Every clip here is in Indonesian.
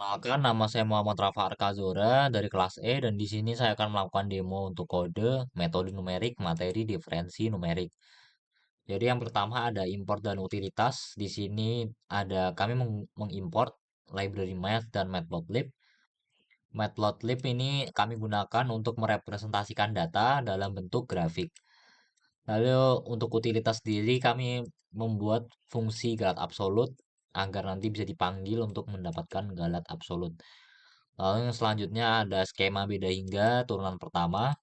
Perkenalkan, nama saya Muhammad Rafa Arkazora dari kelas E dan di sini saya akan melakukan demo untuk kode, metode numerik, materi, diferensi numerik. Jadi yang pertama ada import dan utilitas. Di sini ada kami mengimport library math dan matplotlib. Matplotlib ini kami gunakan untuk merepresentasikan data dalam bentuk grafik. Lalu untuk utilitas sendiri kami membuat fungsi galat absolut agar nanti bisa dipanggil untuk mendapatkan galat absolut. Lalu yang selanjutnya ada skema beda hingga turunan pertama.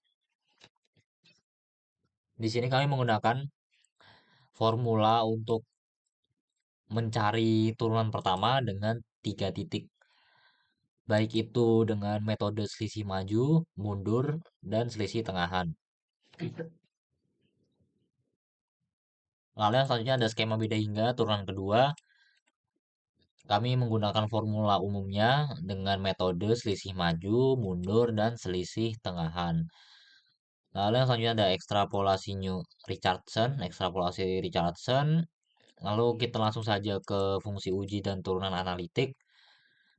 Di sini kami menggunakan formula untuk mencari turunan pertama dengan 3 titik. Baik itu dengan metode selisih maju, mundur, dan selisih tengahan. Lalu yang selanjutnya ada skema beda hingga turunan kedua. Kami menggunakan formula umumnya dengan metode selisih maju, mundur, dan selisih tengahan. Lalu yang selanjutnya ada ekstrapolasi Richardson. Lalu kita langsung saja ke fungsi uji dan turunan analitik.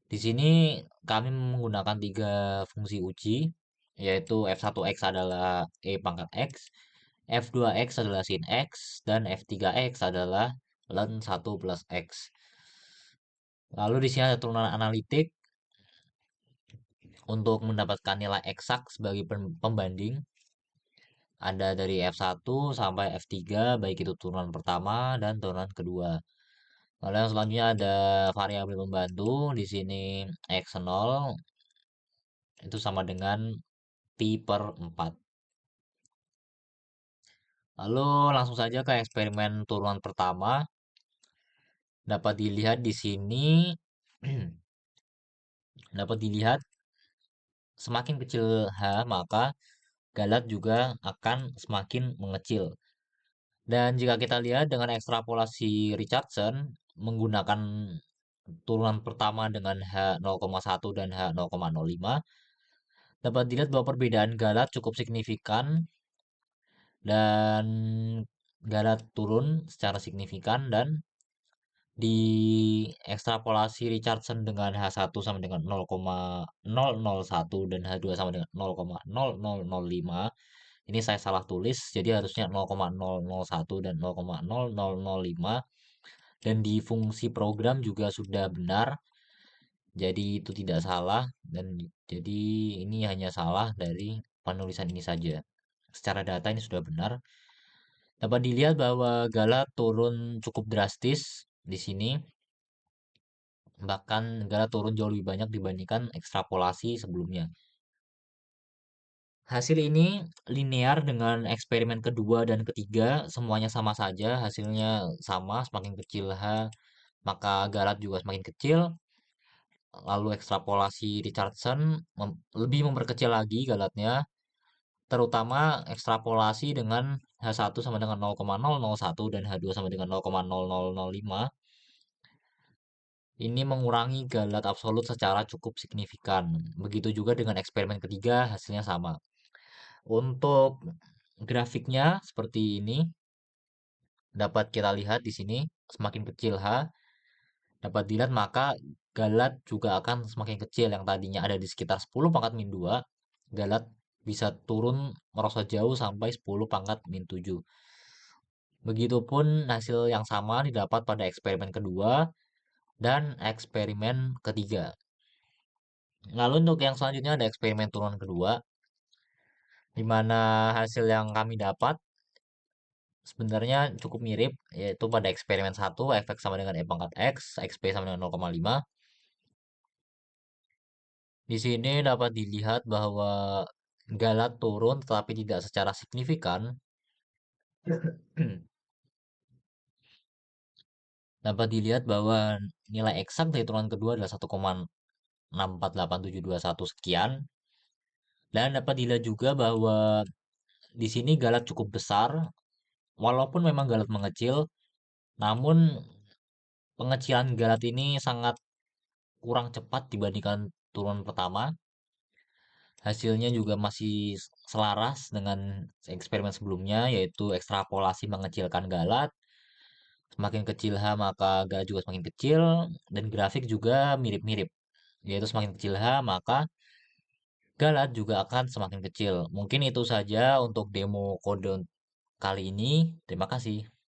Di sini kami menggunakan 3 fungsi uji, yaitu f1x adalah e pangkat x, f2x adalah sin x, dan f3x adalah len 1 plus x. Lalu di sini ada turunan analitik untuk mendapatkan nilai eksak sebagai pembanding. Ada dari F1 sampai F3, baik itu turunan pertama dan turunan kedua. Lalu yang selanjutnya ada variabel pembantu. Di sini X0 itu sama dengan pi/4. Lalu langsung saja ke eksperimen turunan pertama. Dapat dilihat di sini dapat dilihat semakin kecil H maka galat juga akan semakin mengecil. Dan jika kita lihat dengan ekstrapolasi Richardson menggunakan turunan pertama dengan H0,1 dan H0,05, dapat dilihat bahwa perbedaan galat cukup signifikan dan galat turun secara signifikan, dan di ekstrapolasi Richardson dengan H1 sama dengan 0,001 dan H2 sama dengan 0,0005. Ini saya salah tulis, jadi harusnya 0,001 dan 0,0005. Dan di fungsi program juga sudah benar. Jadi itu tidak salah, dan jadi ini hanya salah dari penulisan ini saja. Secara data ini sudah benar. Dapat dilihat bahwa Gala turun cukup drastis di sini. Bahkan Gala turun jauh lebih banyak dibandingkan ekstrapolasi sebelumnya. Hasil ini linear dengan eksperimen kedua dan ketiga, semuanya sama saja, hasilnya sama, semakin kecil H, maka Galat juga semakin kecil. Lalu ekstrapolasi Richardson lebih memperkecil lagi Galatnya, terutama ekstrapolasi dengan H1 sama dengan 0,001 dan H2 sama dengan 0,0005. Ini mengurangi galat absolut secara cukup signifikan. Begitu juga dengan eksperimen ketiga, hasilnya sama. Untuk grafiknya seperti ini, dapat kita lihat di sini, semakin kecil H, dapat dilihat maka galat juga akan semakin kecil. Yang tadinya ada di sekitar 10 pangkat min 2, galat bisa turun merosot jauh sampai 10 pangkat min 7. Begitupun hasil yang sama didapat pada eksperimen kedua dan eksperimen ketiga. Lalu untuk yang selanjutnya ada eksperimen turunan kedua, di mana hasil yang kami dapat sebenarnya cukup mirip, yaitu pada eksperimen 1, fx sama dengan e pangkat x, xp sama dengan 0,5. Di sini dapat dilihat bahwa galat turun tetapi tidak secara signifikan. Dapat dilihat bahwa nilai eksak dari turunan kedua adalah 1,648721 sekian. Dan dapat dilihat juga bahwa di sini galat cukup besar, walaupun memang galat mengecil, namun pengecilan galat ini sangat kurang cepat dibandingkan turunan pertama. Hasilnya juga masih selaras dengan eksperimen sebelumnya, yaitu ekstrapolasi mengecilkan galat. Semakin kecil H maka galat juga semakin kecil, dan grafik juga mirip-mirip. yaitu semakin kecil H, maka Galat juga akan semakin kecil. Mungkin itu saja untuk demo kode kali ini. Terima kasih.